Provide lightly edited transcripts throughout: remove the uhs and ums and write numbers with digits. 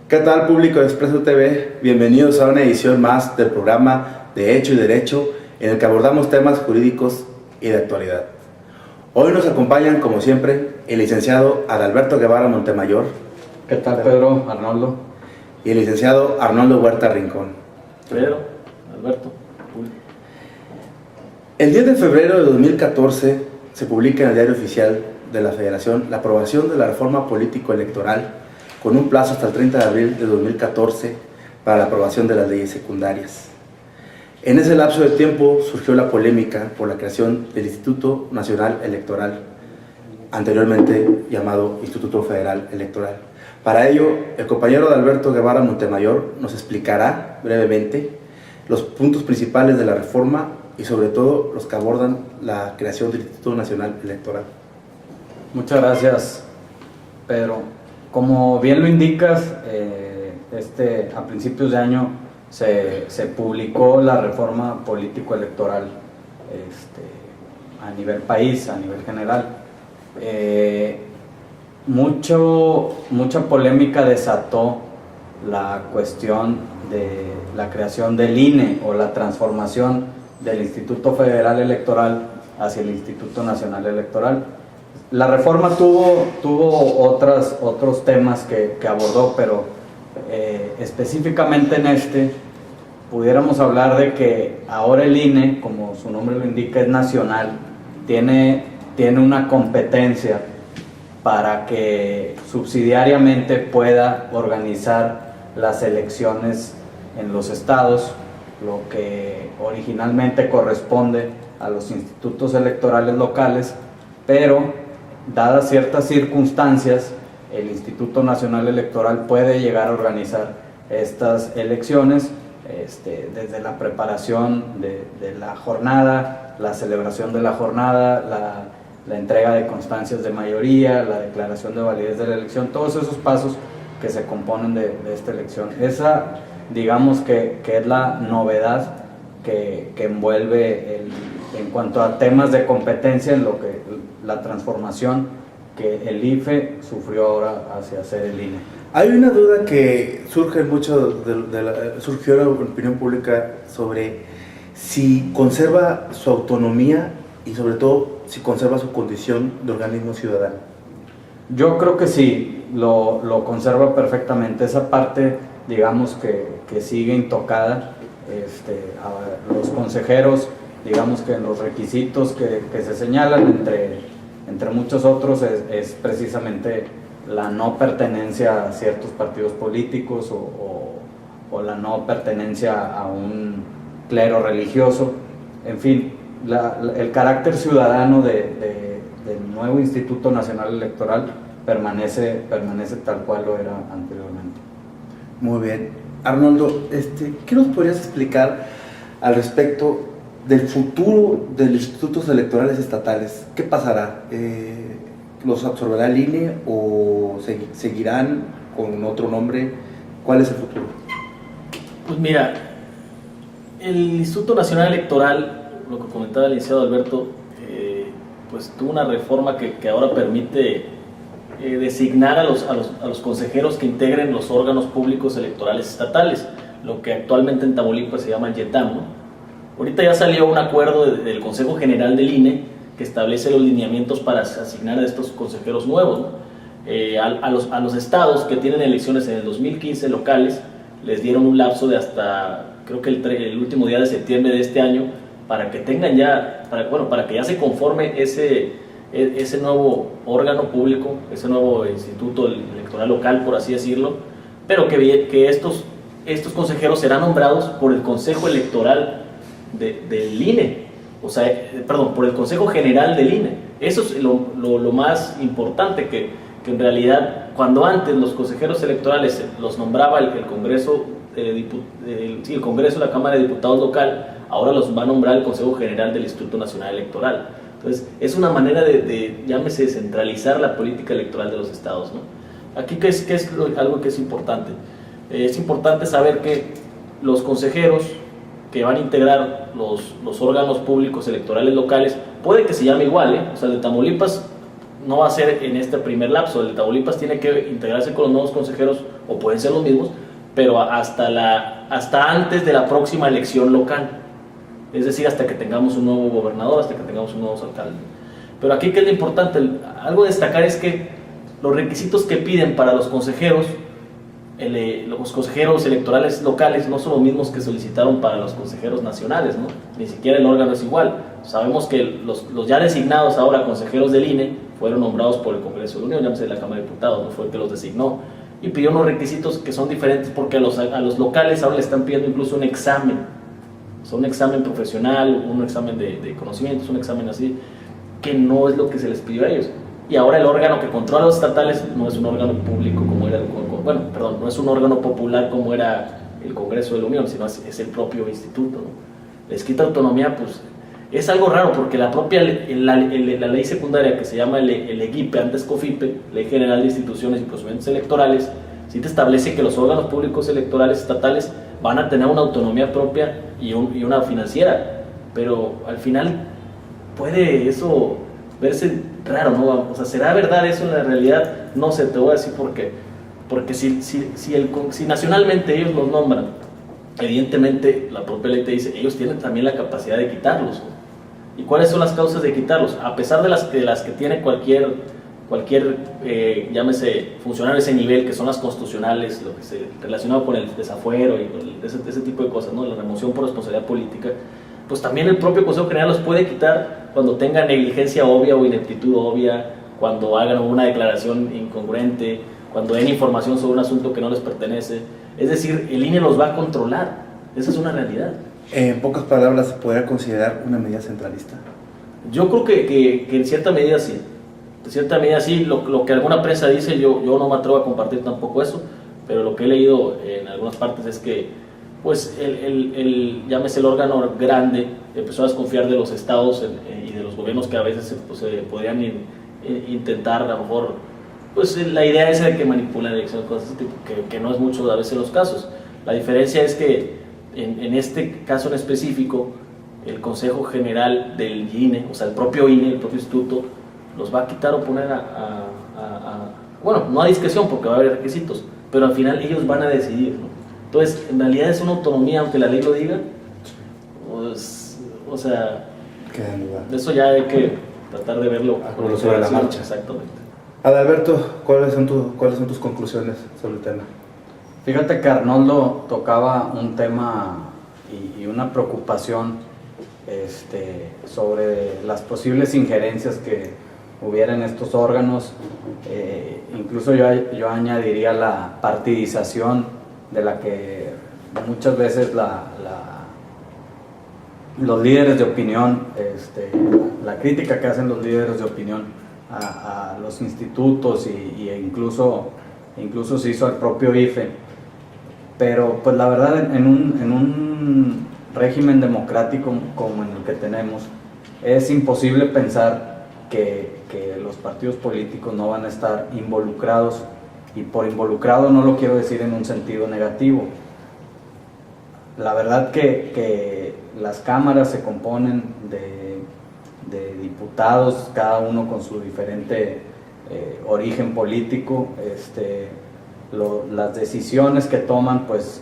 ¿Qué tal, público de Expreso TV? Bienvenidos a una edición más del programa de Hecho y Derecho, en el que abordamos temas jurídicos y de actualidad. Hoy nos acompañan, como siempre, el licenciado Adalberto Guevara Montemayor. ¿Qué tal, Pedro? Arnoldo. Y el licenciado Arnoldo Huerta Rincón. Pedro, Alberto. El 10 de febrero de 2014 se publica en el Diario Oficial de la Federación la aprobación de la reforma político-electoral con un plazo hasta el 30 de abril de 2014 para la aprobación de las leyes secundarias. En ese lapso de tiempo surgió la polémica por la creación del Instituto Nacional Electoral, anteriormente llamado Instituto Federal Electoral. Para ello, el compañero Adalberto Guevara Montemayor nos explicará brevemente los puntos principales de la reforma y sobre todo los que abordan la creación del Instituto Nacional Electoral. Muchas gracias, Pedro. Como bien lo indicas, a principios de año se publicó la reforma político-electoral a nivel país, a nivel general. Mucha polémica desató la cuestión de la creación del INE o la transformación del Instituto Federal Electoral hacia el Instituto Nacional Electoral. La reforma tuvo otros temas que abordó, pero específicamente en pudiéramos hablar de que ahora el INE, como su nombre lo indica, es nacional, tiene una competencia para que subsidiariamente pueda organizar las elecciones en los estados, lo que originalmente corresponde a los institutos electorales locales, pero dadas ciertas circunstancias, el Instituto Nacional Electoral puede llegar a organizar estas elecciones desde la preparación de la jornada, la celebración de la jornada, la entrega de constancias de mayoría, la declaración de validez de la elección, todos esos pasos que se componen de esta elección. Esa, digamos que es la novedad que envuelve en cuanto a temas de competencia en lo que la transformación que el IFE sufrió ahora hacia ser el INE. Hay una duda que surge mucho surgió en la opinión pública sobre si conserva su autonomía y sobre todo si conserva su condición de organismo ciudadano. Yo creo que sí, lo conserva perfectamente. Esa parte, digamos que sigue intocada. A los consejeros, digamos que en los requisitos que se señalan, entre muchos otros, es precisamente la no pertenencia a ciertos partidos políticos o la no pertenencia a un clero religioso. En fin, el carácter ciudadano del nuevo Instituto Nacional Electoral permanece tal cual lo era anteriormente. Muy bien. Arnoldo, ¿qué nos podrías explicar al respecto del futuro de los institutos electorales estatales? ¿Qué pasará? ¿Los absorberá el INE o seguirán con otro nombre? ¿Cuál es el futuro? Pues mira, el Instituto Nacional Electoral, lo que comentaba el licenciado Alberto, pues tuvo una reforma que ahora permite designar a los consejeros que integren los órganos públicos electorales estatales, lo que actualmente en Tamaulipas se llama el YETAM, ¿no? Ahorita ya salió un acuerdo del Consejo General del INE que establece los lineamientos para asignar a estos consejeros nuevos, ¿no? A los estados que tienen elecciones en el 2015 locales, les dieron un lapso de hasta, creo que el último día de septiembre de este año, para que tengan ya, para que ya se conforme ese nuevo órgano público, ese nuevo instituto electoral local, por así decirlo, pero que estos consejeros serán nombrados por el Consejo Electoral del INE, por el Consejo General del INE. Eso es lo más importante, que en realidad, cuando antes los consejeros electorales los nombraba el Congreso, el Congreso de la Cámara de Diputados local, ahora los va a nombrar el Consejo General del Instituto Nacional Electoral. Entonces, es una manera llámese, centralizar la política electoral de los estados, ¿no? Aquí, ¿qué es algo que es importante? Es importante saber que los consejeros que van a integrar los órganos públicos electorales locales, puede que se llame igual, o sea, el de Tamaulipas no va a ser en este primer lapso, el de Tamaulipas tiene que integrarse con los nuevos consejeros, o pueden ser los mismos, pero hasta antes de la próxima elección local, es decir, hasta que tengamos un nuevo gobernador, hasta que tengamos un nuevo alcalde. Pero aquí, ¿qué es lo importante? Algo a destacar es que los requisitos que piden para los consejeros electorales locales no son los mismos que solicitaron para los consejeros nacionales, ¿no? Ni siquiera el órgano es igual. Sabemos que los ya designados ahora consejeros del INE fueron nombrados por el Congreso de la Unión, llámese la Cámara de Diputados, no fue el que los designó, y pidió unos requisitos que son diferentes porque a los locales ahora le están pidiendo incluso un examen, o sea, un examen profesional, un examen de conocimientos, un examen así, que no es lo que se les pidió a ellos. Y ahora el órgano que controla los estatales no es un órgano público como era no es un órgano popular como era el Congreso de la Unión, sino es el propio instituto, ¿no? Les quita autonomía, pues es algo raro porque la propia la ley secundaria que se llama el EGIPE, antes COFIPE, Ley General de Instituciones y Procedimientos Electorales, sí te establece que los órganos públicos electorales estatales van a tener una autonomía propia y una financiera, pero al final puede eso verse raro, ¿no? O sea, ¿será verdad eso en la realidad? No sé, te voy a decir por qué. Porque si nacionalmente ellos los nombran, evidentemente la propia ley te dice, ellos tienen también la capacidad de quitarlos, ¿no? ¿Y cuáles son las causas de quitarlos? A pesar de las que tiene cualquier llámese funcionario de ese nivel, que son las constitucionales, lo que se relacionado con el desafuero y ese tipo de cosas, ¿no? La remoción por responsabilidad política, pues también el propio Consejo General los puede quitar cuando tengan negligencia obvia o ineptitud obvia, cuando hagan una declaración incongruente, cuando den información sobre un asunto que no les pertenece. Es decir, el INE los va a controlar. Esa es una realidad. En pocas palabras, ¿se podría considerar una medida centralista? Yo creo que en cierta medida sí. En cierta medida sí. Lo que alguna prensa dice, yo no me atrevo a compartir tampoco eso, pero lo que he leído en algunas partes es que pues llámese el órgano grande, empezó a desconfiar de los estados y de los gobiernos que a veces se podrían intentar, a lo mejor, pues la idea esa de que manipulan elecciones, cosas de ese tipo, que no es mucho a veces los casos. La diferencia es que en este caso en específico, el Consejo General del INE, o sea, el propio INE, el propio instituto, los va a quitar o poner bueno, no a discreción porque va a haber requisitos, pero al final ellos van a decidir, ¿no? Entonces, en realidad es una autonomía, aunque la ley lo diga, pues, o sea, de eso ya hay que tratar de verlo sobre la marcha. Exactamente. Adalberto, ¿cuáles son tus conclusiones sobre el tema? Fíjate que Arnoldo tocaba un tema y una preocupación sobre las posibles injerencias que hubiera en estos órganos, incluso yo añadiría la partidización de la que muchas veces los líderes de opinión, la crítica que hacen los líderes de opinión a los institutos e incluso se hizo al propio IFE. Pero pues la verdad en un régimen democrático como en el que tenemos es imposible pensar que los partidos políticos no van a estar involucrados, y por involucrado no lo quiero decir en un sentido negativo. La verdad que las cámaras se componen de diputados, cada uno con su diferente origen político. Las decisiones que toman pues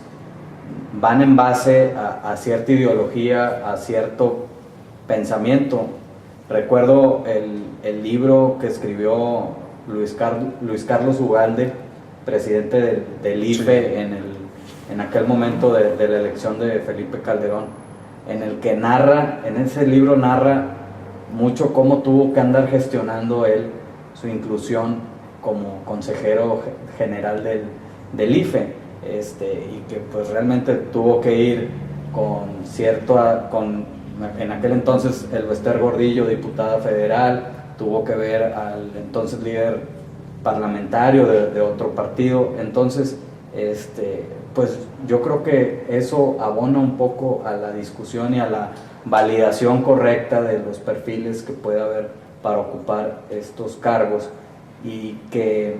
van en base a cierta ideología, a cierto pensamiento. Recuerdo el libro que escribió Luis Carlos Ugalde, presidente del IFE, sí, en aquel momento de la elección de Felipe Calderón, en el que en ese libro narra mucho cómo tuvo que andar gestionando él su inclusión como consejero general del IFE, y que pues realmente tuvo que ir en aquel entonces Elvester Gordillo, diputada federal, tuvo que ver al entonces líder parlamentario de otro partido. Entonces pues yo creo que eso abona un poco a la discusión y a la validación correcta de los perfiles que puede haber para ocupar estos cargos, y que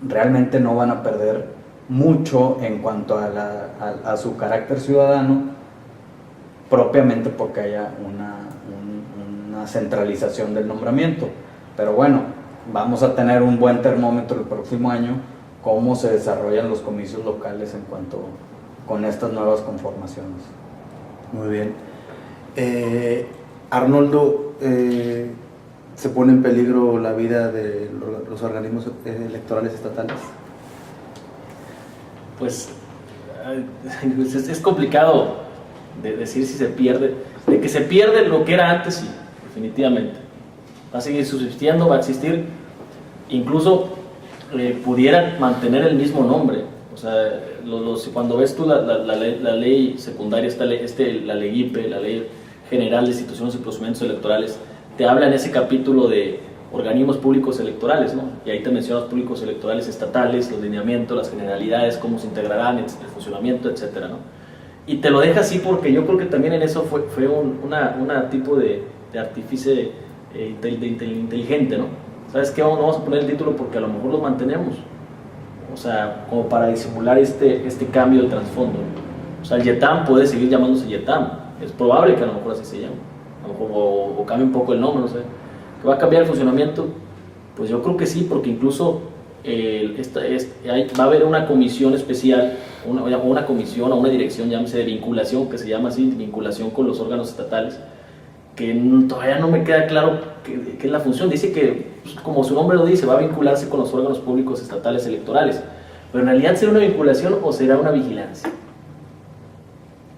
realmente no van a perder mucho en cuanto a su carácter ciudadano, propiamente porque haya una centralización del nombramiento. Pero bueno, vamos a tener un buen termómetro el próximo año, cómo se desarrollan los comicios locales en cuanto con estas nuevas conformaciones. Muy bien. Arnoldo, ¿se pone en peligro la vida de los organismos electorales estatales? Pues es complicado de decir si se pierde. De que se pierde lo que era antes, sí, definitivamente. Va a seguir subsistiendo, va a existir. Incluso pudieran mantener el mismo nombre. O sea, cuando ves tú la ley secundaria, la ley IPE, la Ley General de Instituciones y Procedimientos Electorales, te habla en ese capítulo de organismos públicos electorales, ¿no? Y ahí te mencionas públicos electorales estatales, los lineamientos, las generalidades, cómo se integrarán, el funcionamiento, etcétera, ¿no? Y te lo deja así porque yo creo que también en eso fue una tipo de artífice inteligente, ¿no? ¿Sabes qué? No vamos a poner el título porque a lo mejor lo mantenemos. O sea, como para disimular este cambio de trasfondo. O sea, el YETAM puede seguir llamándose YETAM. Es probable que a lo mejor así se llame. A lo mejor, o cambie un poco el nombre, no sé. ¿Que va a cambiar el funcionamiento? Pues yo creo que sí, porque incluso va a haber una comisión especial, una comisión o una dirección, llámese de vinculación, que se llama así, vinculación con los órganos estatales, que todavía no me queda claro qué es la función. Dice que, pues, como su nombre lo dice, va a vincularse con los órganos públicos estatales electorales, pero en realidad será una vinculación o será una vigilancia.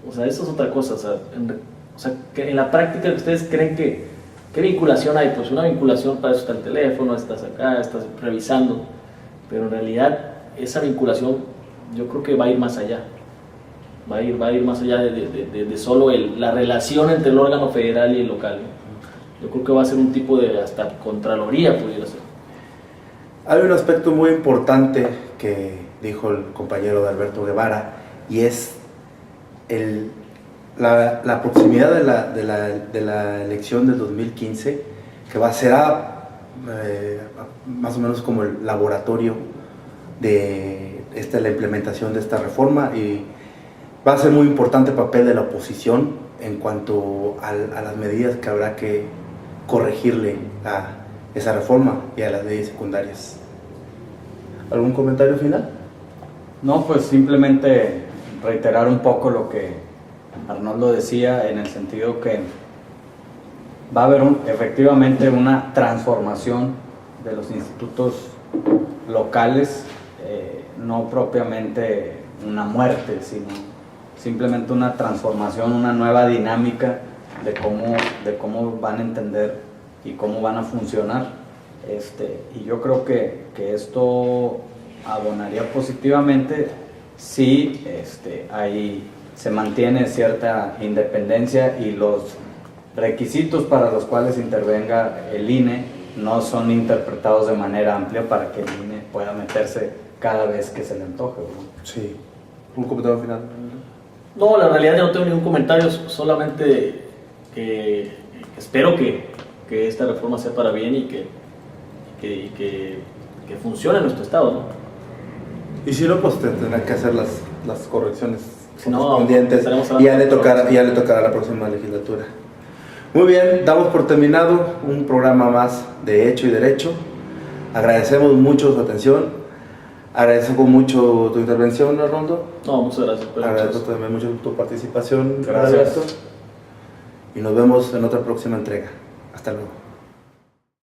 O sea, eso es otra cosa. O sea, que en la práctica ustedes creen ¿qué vinculación hay? Pues una vinculación, para eso está el teléfono, estás acá, estás revisando, pero en realidad esa vinculación yo creo que va a ir más allá. Va a ir más allá de solo la relación entre el órgano federal y el local. Yo creo que va a ser un tipo de hasta contraloría, pudiera ser. Hay un aspecto muy importante que dijo el compañero de Alberto Guevara, y es la proximidad de la elección del 2015, que será más o menos como el laboratorio de la implementación de esta reforma, y va a ser muy importante el papel de la oposición en cuanto a las medidas que habrá que corregirle a esa reforma y a las leyes secundarias. ¿Algún comentario final? No, pues simplemente reiterar un poco lo que Arnoldo decía, en el sentido que va a haber efectivamente una transformación de los institutos locales, no propiamente una muerte, sino simplemente una transformación, una nueva dinámica de cómo van a entender y cómo van a funcionar. Y yo creo que esto abonaría positivamente si se mantiene cierta independencia y los requisitos para los cuales intervenga el INE no son interpretados de manera amplia para que el INE pueda meterse cada vez que se le antoje, ¿no? Sí. ¿Un comentario final? No, la realidad yo no tengo ningún comentario, solamente que espero que esta reforma sea para bien y que funcione en nuestro estado, ¿no? Y si no, pues tendrán que hacer las correcciones Si no, correspondientes, y ya le tocará a la próxima legislatura. Muy bien, damos por terminado un programa más de Hecho y Derecho. Agradecemos mucho su atención. Agradezco mucho tu intervención, Arnoldo. No, muchas gracias. Agradezco también mucho tu participación, Gracias. Alberto. Y nos vemos en otra próxima entrega. Hasta luego.